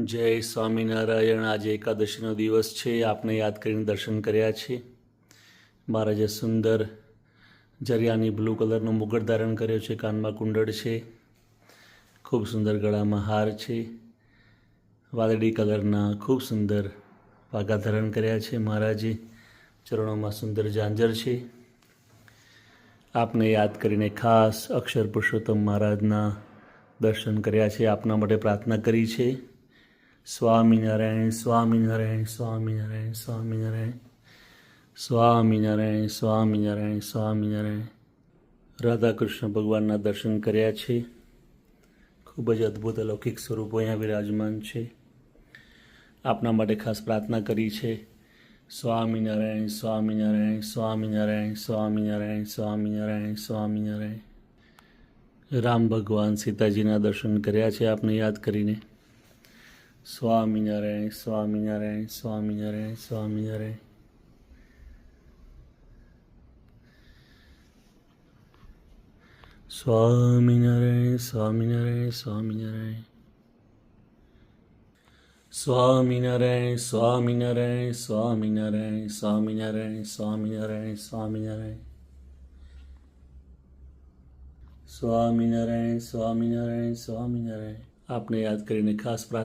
જય સ્વામિનારાયણ। આજે એકાદશીનો દિવસ છે। આપને યાદ કરીને દર્શન કર્યા છે। મહારાજે સુંદર જરિયાની બ્લુ કલરનો મુગટ ધારણ કર્યો છે, કાનમાં કુંડળ છે, ખૂબ સુંદર ગળામાં હાર છે, વાદળી કલરના ખૂબ સુંદર પાઘા ધારણ કર્યા છે। મહારાજે ચરણોમાં સુંદર ઝાંઝર છે। આપને યાદ કરીને ખાસ અક્ષર પુરુષોત્તમ મહારાજના દર્શન કર્યા છે, આપના માટે પ્રાર્થના કરી છે। સ્વામિનારાયણ સ્વામિનારાયણ સ્વામિનારાયણ સ્વામિનારાયણ સ્વામિનારાયણ સ્વામિનારાયણ સ્વામિનારાયણ। રાધા કૃષ્ણ ભગવાનના દર્શન કર્યા છે। ખૂબ જ અદ્ભુત અલૌકિક સ્વરૂપો અહીંયા વિરાજમાન છે। આપના માટે ખાસ પ્રાર્થના કરી છે। સ્વામિનારાયણ સ્વામિનારાયણ સ્વામિનારાયણ સ્વામિનારાયણ સ્વામિનારાયણ સ્વામિનારાયણ। રામ ભગવાન સીતાજીના દર્શન કર્યા છે આપને યાદ કરીને। સ્વામિનારાયણ સ્વામિનારાયણ સ્વામિનારાયણ સ્વામિનારાયણ। સ્વામિનારાયણ સ્વામિનારાયણ સ્વામિનારાયણ સ્વામિનારાયણ સ્વામિનારાયણ સ્વામિનારાયણ સ્વામિનારાયણ સ્વામિનારાયણ સ્વામિનારાયણ સ્વામિનારાયણ સ્વામિનારાયણ સ્વામિનારાયણ। આપને યાદ કરીને ખાસ પ્રાર્થના